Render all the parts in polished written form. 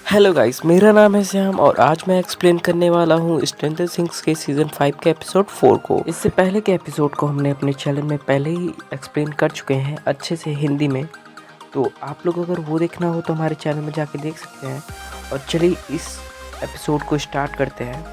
Hello guys, मेरा नाम है श्याम और आज मैं एक्सप्लेन करने वाला हूँ स्ट्रेंजर थिंग्स के सीज़न 5 के एपिसोड 4 को। इससे पहले के एपिसोड को हमने अपने चैनल में पहले ही एक्सप्लेन कर चुके हैं अच्छे से हिंदी में, तो आप लोग अगर वो देखना हो तो हमारे चैनल में जाके देख सकते हैं। और चलिए इस एपिसोड को स्टार्ट करते हैं,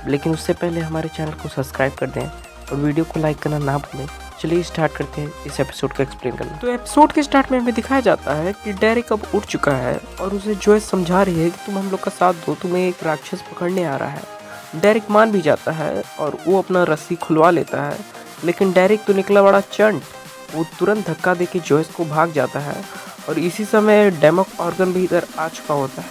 लेकिन उससे पहले हमारे चैनल को सब्सक्राइब कर दें और वीडियो को लाइक करना ना भूलें। चलिए स्टार्ट करते हैं इस एपिसोड को एक्सप्लेन करना। तो एपिसोड के स्टार्ट में हमें दिखाया जाता है कि डेरिक अब उठ चुका है और उसे जॉयस समझा रही है कि तुम हम लोग का साथ दो, तुम्हें एक राक्षस पकड़ने आ रहा है। डेरिक मान भी जाता है और वो अपना रस्सी खुलवा लेता है, लेकिन डेरिक तो निकला बड़ा चंट। वो तुरंत धक्का देके जॉयस को भाग जाता है और इसी समय डेमोगॉर्गन भी इधर आ चुका होता है।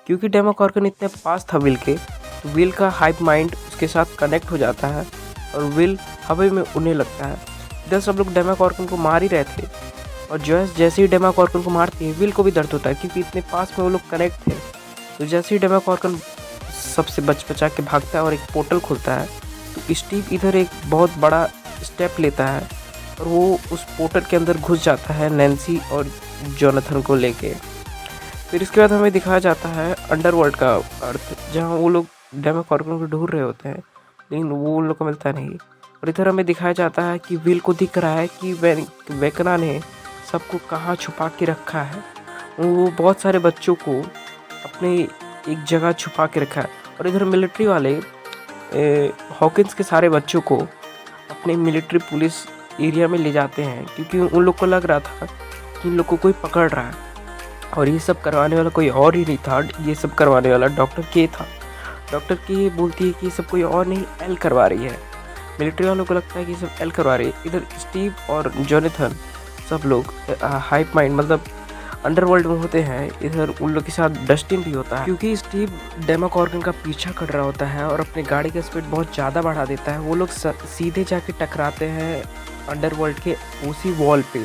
क्योंकि डेमोगॉर्गन इतने पास था विल के, तो विल का हाइप माइंड उसके साथ कनेक्ट हो जाता है और विल हवा में उड़ने लगता है। इधर सब लोग डेमोगॉर्गन को मार ही रहे थे और जॉयस जैसे ही डेमोगॉर्गन को मारती है विल को भी दर्द होता है, क्योंकि इतने पास में वो लोग कनेक्ट थे। तो जैसे ही डेमोगॉर्गन सबसे बचा के भागता है और एक पोर्टल खुलता है, तो स्टीव इधर एक बहुत बड़ा स्टेप लेता है और वो उस पोर्टल के अंदर घुस जाता है नैन्सी और जोनाथन को लेके। फिर इसके बाद हमें दिखाया जाता है अंडरवर्ल्ड का अर्थ, जहाँ वो लोग डेमोगॉर्गन को ढूंढ रहे होते हैं, लेकिन वो उन लोग को मिलता नहीं। और इधर हमें दिखाया जाता है कि विल को दिख रहा है कि वेकना ने सबको कहाँ छुपा के रखा है। वो बहुत सारे बच्चों को अपने एक जगह छुपा के रखा है। और इधर मिलिट्री वाले हॉकिंस के सारे बच्चों को अपने मिलिट्री पुलिस एरिया में ले जाते हैं, क्योंकि उन लोग को लग रहा था कि इन लोग को कोई पकड़ रहा है। और ये सब करवाने वाला कोई और ही नहीं था, ये सब करवाने वाला डॉक्टर के था। डॉक्टर के बोलती है कि ये सब कोई और नहीं, एल करवा रही है। मिलिट्री वालों को लगता है कि सब एल करवा रही है। इधर स्टीव और जोनाथन सब लोग हाइप माइंड मतलब अंडरवर्ल्ड में होते हैं। इधर उन लोग के साथ डस्टिन भी होता है, क्योंकि स्टीव डेमोगॉर्गन का पीछा कर रहा होता है और अपनी गाड़ी का स्पीड बहुत ज़्यादा बढ़ा देता है। वो लोग सीधे जाके टकराते हैं अंडरवर्ल्ड के उसी वॉल पे।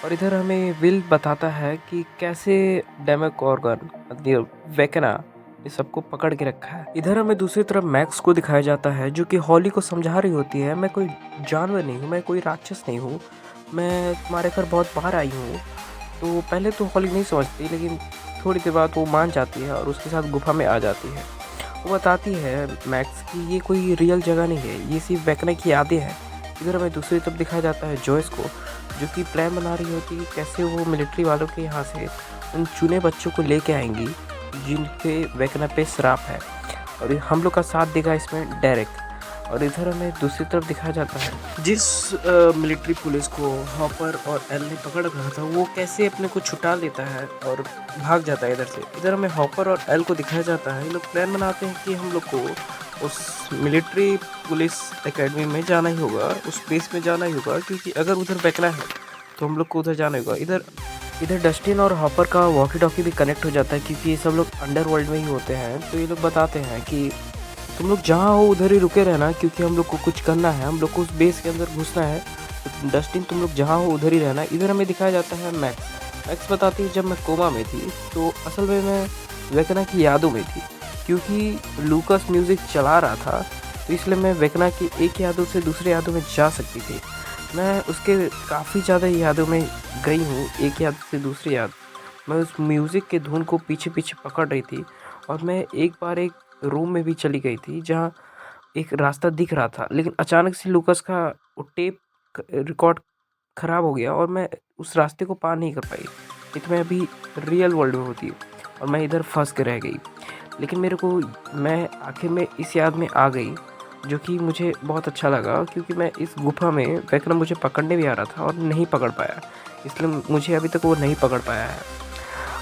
और इधर हमें विल बताता है कि कैसे डेमोगॉर्गन वेकना ये सबको पकड़ के रखा है। इधर हमें दूसरी तरफ मैक्स को दिखाया जाता है, जो कि हॉली को समझा रही होती है, मैं कोई जानवर नहीं हूँ, मैं कोई राक्षस नहीं हूँ, मैं तुम्हारे घर बहुत बाहर आई हूँ। तो पहले तो हॉली नहीं समझती, लेकिन थोड़ी देर बाद वो मान जाती है और उसके साथ गुफा में आ जाती है। वो बताती है मैक्स कि ये कोई रियल जगह नहीं है, ये सिर्फ वेकना की यादें हैं। इधर हमें दूसरी तरफ दिखाया जाता है जॉयस को, जो कि प्लान बना रही होती है कैसे वो मिलिट्री वालों के यहाँ से उन चुने बच्चों को लेके आएंगी जिनके वेकना पे श्राप है। और हम लोग का साथ देगा इसमें डेरिक। और इधर हमें दूसरी तरफ दिखाया जाता है जिस मिलिट्री पुलिस को हॉपर और एल ने पकड़ रखा था, वो कैसे अपने को छुटा लेता है और भाग जाता है इधर से। इधर हमें हॉपर और एल को दिखाया जाता है, ये लोग प्लान बनाते हैं कि हम लोग को उस मिलिट्री पुलिस एकेडमी में जाना ही होगा, उस बेस में जाना ही होगा, क्योंकि अगर उधर वेकना है तो हम लोग को उधर जाना होगा। इधर डस्टिन और हॉपर का वॉकी टॉकी भी कनेक्ट हो जाता है, क्योंकि ये सब लोग अंडरवर्ल्ड में ही होते हैं। तो ये लोग बताते हैं कि तुम लोग जहाँ हो उधर ही रुके रहना, क्योंकि हम लोग को कुछ करना है, हम लोग को उस बेस के अंदर घुसना है। तो डस्टिन तुम लोग जहाँ हो उधर ही रहना। इधर हमें दिखाया जाता है मैक्स बताती है जब मैं कोमा में थी तो असल में मैं वेकना की यादों में थी, क्योंकि लूकास म्यूज़िक चला रहा था, तो इसलिए मैं वेकना की एक यादों से दूसरे यादों में जा सकती थी। मैं उसके काफ़ी ज़्यादा यादों में गई हूँ, एक याद से दूसरी याद। मैं उस म्यूज़िक के धुन को पीछे पीछे पकड़ रही थी और मैं एक बार एक रूम में भी चली गई थी जहाँ एक रास्ता दिख रहा था, लेकिन अचानक से लूकास का वो टेप रिकॉर्ड ख़राब हो गया और मैं उस रास्ते को पार नहीं कर पाई। लेकिन मैं अभी रियल वर्ल्ड में होती और मैं इधर फंस के रह गई। लेकिन मैं आखिर में इस याद में आ गई, जो कि मुझे बहुत अच्छा लगा, क्योंकि मैं इस गुफा में वेकना मुझे पकड़ने भी आ रहा था और नहीं पकड़ पाया, इसलिए मुझे अभी तक वो नहीं पकड़ पाया है।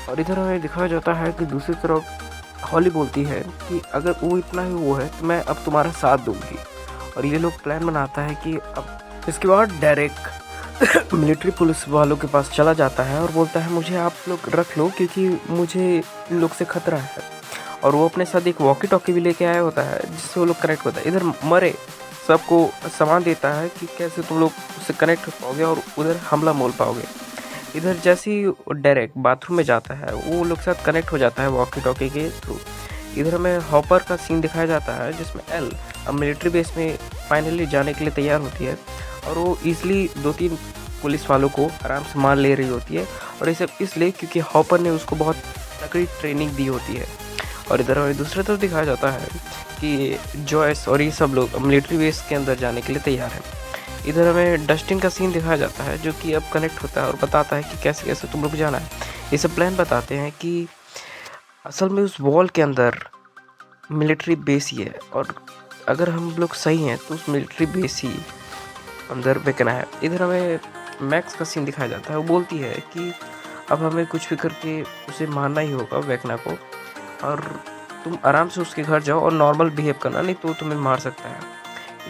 और इधर हमें दिखाया जाता है कि दूसरी तरफ हॉली बोलती है कि अगर वो इतना ही वो है तो मैं अब तुम्हारा साथ दूंगी। और ये लोग प्लान बनाता है कि अब इसके बाद डायरेक्ट मिलिट्री पुलिस वालों के पास चला जाता है और बोलता है मुझे आप लोग रख लो, क्योंकि मुझे इन लोग से खतरा है। और वो अपने साथ एक वॉकी टॉकी भी लेके आया होता है जिससे वो लोग कनेक्ट होता है। इधर मरे सबको सामान देता है कि कैसे तुम लोग उससे कनेक्ट हो पाओगे और उधर हमला मोल पाओगे। इधर जैसे ही डायरेक्ट बाथरूम में जाता है वो लोग साथ कनेक्ट हो जाता है वॉकी टॉकी के थ्रू। इधर हमें हॉपर का सीन दिखाया जाता है जिसमें एल अब मिलिट्री बेस में फाइनली जाने के लिए तैयार होती है और वो ईजिली 2-3 पुलिस वालों को आराम से मार ले रही होती है। और ये सब इसलिए क्योंकि हॉपर ने उसको बहुत तगड़ी ट्रेनिंग दी होती है। और इधर हमें दूसरी तरफ दिखाया जाता है कि जॉयस और ये सब लोग मिलिट्री बेस के अंदर जाने के लिए तैयार हैं। इधर हमें डस्टिन का सीन दिखाया जाता है जो कि अब कनेक्ट होता है और बताता है कि कैसे कैसे तुम लोग जाना है। ये सब प्लान बताते हैं कि असल में उस वॉल के अंदर मिलिट्री बेस ही है और अगर हम लोग सही हैं तो उस मिलिट्री बेस ही अंदर बेचना है। इधर हमें मैक्स का सीन दिखाया जाता है। वो बोलती है कि अब हमें कुछ भी करके उसे मारना ही होगा वेकना को, और तुम आराम से उसके घर जाओ और नॉर्मल बिहेव करना, नहीं तो तुम्हें मार सकता है।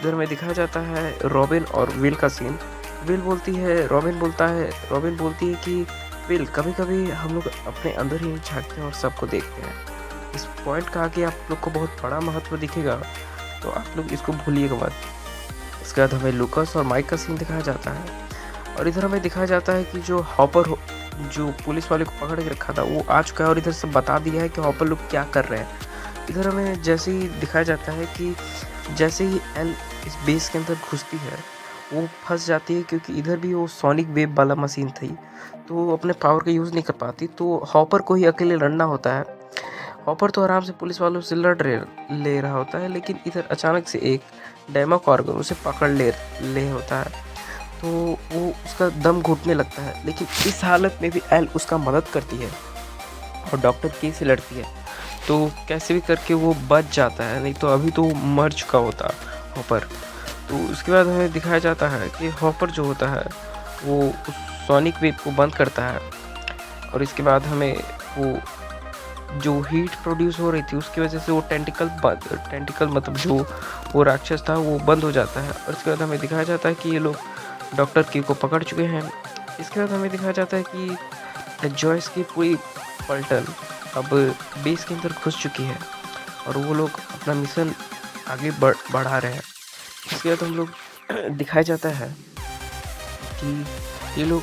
इधर में दिखाया जाता है रॉबिन और विल का सीन। रॉबिन बोलती है कि विल, कभी कभी हम लोग अपने अंदर ही झांकते हैं और सबको देखते हैं। इस पॉइंट का आगे आप लोग को बहुत बड़ा महत्व दिखेगा, तो आप लोग इसको भूलिएगा मत। इसके बाद हमें लूकस और माइक का सीन दिखाया जाता है और इधर हमें दिखाया जाता है कि जो हॉपर जो पुलिस वाले को पकड़ के रखा था वो आ चुका है और इधर सब बता दिया है कि हॉपर लोग क्या कर रहे हैं। इधर हमें जैसे ही दिखाया जाता है कि जैसे ही एल इस बेस के अंदर घुसती है वो फंस जाती है, क्योंकि इधर भी वो सोनिक वेव वाला मशीन थी तो वो अपने पावर का यूज़ नहीं कर पाती, तो हॉपर को ही अकेले लड़ना होता है। हॉपर तो आराम से पुलिस वालों से ले रहा होता है, लेकिन इधर अचानक से एक डेमोकॉर्गन उसे पकड़ ले होता है, तो वो उसका दम घुटने लगता है। लेकिन इस हालत में भी एल उसका मदद करती है और डॉक्टर के से लड़ती है, तो कैसे भी करके वो बच जाता है, नहीं तो अभी तो मर चुका होता हॉपर। तो उसके बाद हमें दिखाया जाता है कि हॉपर जो होता है वो उस सोनिक वेव को बंद करता है और इसके बाद हमें वो जो हीट प्रोड्यूस हो रही थी उसकी वजह से वो टेंटिकल मतलब जो वो राक्षस था वो बंद हो जाता है। और इसके बाद हमें दिखाया जाता है कि ये लोग डॉक्टर की को पकड़ चुके हैं। इसके बाद हमें दिखाया जाता है कि जॉयस की पूरी पलटन अब बेस के अंदर घुस चुकी है और वो लोग अपना मिशन आगे बढ़ा रहे हैं। इसके बाद हम लोग दिखाया जाता है कि ये लोग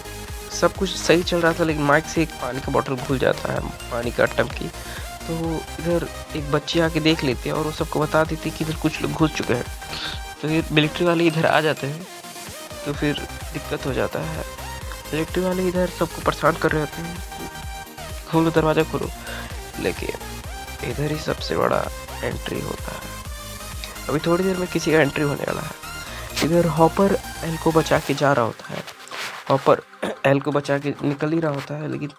सब कुछ सही चल रहा था, लेकिन माइक से एक पानी का बोतल भूल जाता है, पानी का टंकी। तो इधर एक बच्ची आके देख लेती है और वो सबको बता देती है कि इधर कुछ लोग घुस चुके हैं। तो ये मिलिट्री वाले इधर आ जाते हैं, तो फिर दिक्कत हो जाता है। मिलिट्री वाले इधर सबको परेशान कर रहे होते हैं, खोलो दरवाज़ा खोलो, लेकिन इधर ही सबसे बड़ा एंट्री होता है। अभी थोड़ी देर में किसी का एंट्री होने वाला है। इधर हॉपर एल को बचा के जा रहा होता है, हॉपर एल को बचा के निकल ही रहा होता है, लेकिन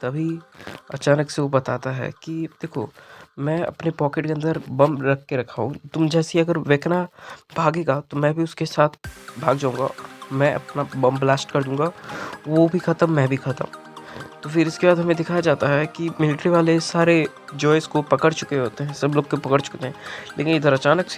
तभी अचानक से वो बताता है कि देखो, मैं अपने पॉकेट के अंदर बम रख के रखा हूँ, तुम जैसी अगर वेकना भागेगा तो मैं भी उसके साथ भाग जाऊँगा, मैं अपना बम ब्लास्ट कर दूँगा, वो भी ख़त्म मैं भी ख़त्म। तो फिर इसके बाद हमें दिखाया जाता है कि मिलिट्री वाले सारे जॉयस को पकड़ चुके होते हैं, सब लोग को पकड़ चुके हैं, लेकिन इधर अचानक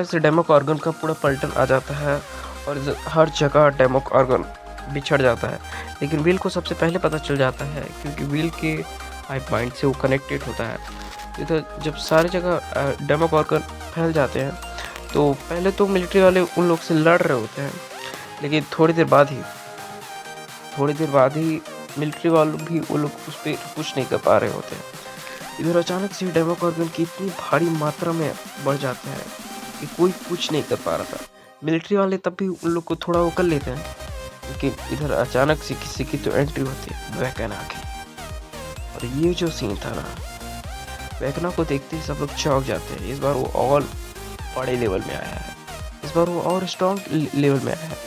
से डेमोकॉर्गन का पूरा पलटन आ जाता है और हर जगह डेमोकॉर्गन बिछड़ जाता है। लेकिन विल को सबसे पहले पता चल जाता है, क्योंकि विल के हाइप माइंड से वो कनेक्टेड होता है। इधर जब सारी जगह डेमोकॉर्गन फैल जाते हैं तो पहले तो मिलिट्री वाले उन लोग से लड़ रहे होते हैं, लेकिन थोड़ी देर बाद ही मिलिट्री वालों भी वो लोग उस पर कुछ नहीं कर पा रहे होते हैं। इधर अचानक से डेमोकॉर्गन की इतनी भारी मात्रा में बढ़ जाते हैं कि कोई कुछ नहीं कर पा रहा था। मिलिट्री वाले तब भी उन लोग को थोड़ा वो कर लेते हैं, लेकिन इधर अचानक से किसी की तो एंट्री होती है वेकना की। और ये जो सीन था ना, वेकना को देखते ही सब लोग चौंक जाते हैं। इस बार वो और बड़े लेवल में आया है, इस बार वो और स्ट्रॉन्ग लेवल में आया है।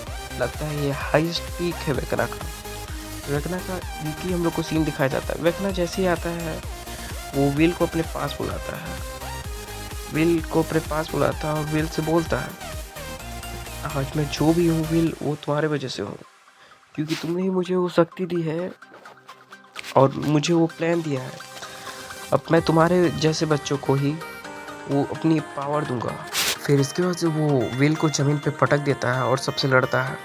लगता है ये हाईएस्ट पीक है वेकना का। इनकी हम लोग को सीन दिखाया जाता है। वेकना जैसे ही आता है वो विल को अपने पास बुलाता है, और विल से बोलता है, आज मैं जो भी हूँ विल, वो तुम्हारे वजह से हूँ, क्योंकि तुमने ही मुझे वो शक्ति दी है और मुझे वो प्लान दिया है। अब मैं तुम्हारे जैसे बच्चों को ही वो अपनी पावर दूंगा। फिर इसके बाद से वो विल को ज़मीन पे पटक देता है और सबसे लड़ता है।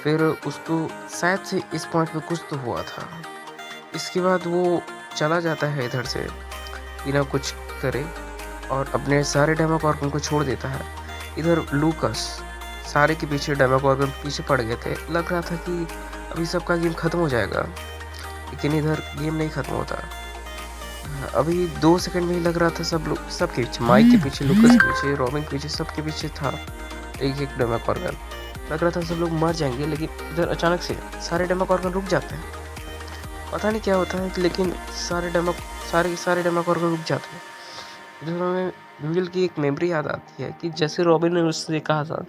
फिर उसको शायद से इस पॉइंट पे कुछ तो हुआ था। इसके बाद वो चला जाता है इधर से बिना कुछ करे और अपने सारे डेमोकॉर्गन को छोड़ देता है। इधर लूकस सारे के पीछे डेमोकॉर्गन पीछे पड़ गए थे। लग रहा था कि अभी सबका गेम ख़त्म हो जाएगा, लेकिन इधर गेम नहीं ख़त्म होता। अभी 2 सेकंड में ही लग रहा था सबके पीछे, माइक के पीछे, लूकस के पीछे, रॉबिन के पीछे, सबके पीछे था एक डेमोकॉर्गन। लग रहा था सब लोग मर जाएंगे, लेकिन इधर अचानक से सारे डेमोकॉर्गन रुक जाते हैं पता नहीं क्या होता है लेकिन सारे डेमोक्रेट रुक जाते हैं। इधर हमें विल की एक मेमोरी याद आती है कि जैसे रॉबिन ने उससे कहा था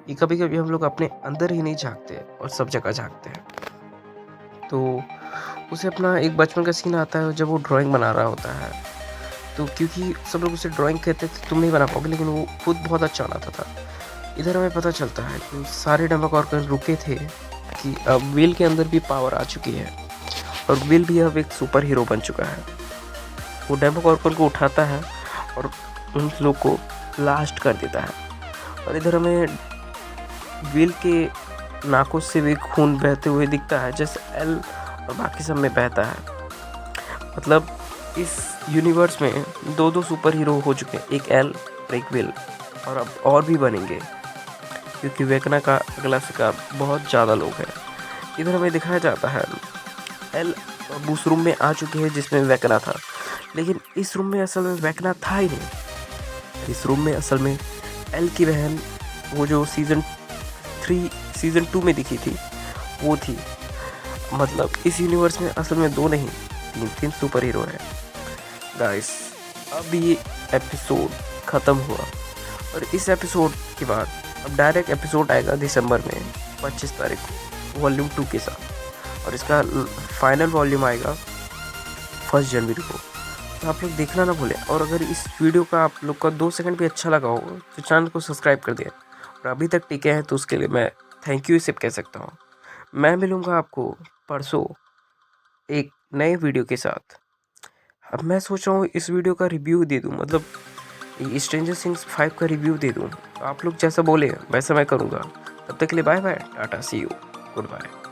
कि कभी कभी हम लोग अपने अंदर ही नहीं झांकते और सब जगह झांकते हैं। तो उसे अपना एक बचपन का सीन आता है जब वो ड्राइंग बना रहा होता है, तो क्योंकि सब लोग उसे ड्राइंग कहते थे तुम नहीं बना पाओगे, लेकिन वो खुद बहुत अच्छा बनाता था। इधर हमें पता चलता है कि सारे डेमोक्रेट रुके थे कि अब विल के अंदर भी पावर आ चुकी है और विल भी अब एक सुपर हीरो बन चुका है। वो डेमोक्रेट को उठाता है और उन लोग को ब्लास्ट कर देता है। और इधर हमें विल के नाकों से भी खून बहते हुए दिखता है जैसे एल और बाकी सब में बहता है। मतलब इस यूनिवर्स में दो सुपर हीरो हो चुके हैं, एक एल और एक विल, और अब और भी बनेंगे क्योंकि वेकना का अगला शिकार बहुत ज़्यादा लोग हैं। इधर हमें दिखाया जाता है एल अब उस रूम में आ चुके हैं जिसमें वेकना था, लेकिन इस रूम में असल में वेकना था ही नहीं। इस रूम में असल में एल की बहन, वो जो सीज़न 2 में दिखी थी, वो थी। मतलब इस यूनिवर्स में असल में 2 नहीं 3 सुपर हीरो हैं गाइस। अब ये एपिसोड ख़त्म हुआ और इस एपिसोड के बाद अब डायरेक्ट एपिसोड आएगा दिसंबर में 25 तारीख को वॉल्यूम 2 के साथ, और इसका फाइनल वॉल्यूम आएगा 1 जनवरी को। तो आप लोग देखना ना भूलें, और अगर इस वीडियो का आप लोग का 2 सेकंड भी अच्छा लगा हो तो चैनल को सब्सक्राइब कर दें, और अभी तक टिके हैं तो उसके लिए मैं थैंक यू सिर्फ कह सकता हूँ। मैं मिलूँगा आपको परसों एक नए वीडियो के साथ। अब मैं सोच रहा हूँ इस वीडियो का रिव्यू दे दूँ, मतलब स्ट्रेंजर थिंग्स 5 का रिव्यू दे दूँ। आप लोग जैसा बोले वैसा मैं करूँगा। तब तक के लिए bye bye, ta-ta, see you, good bye.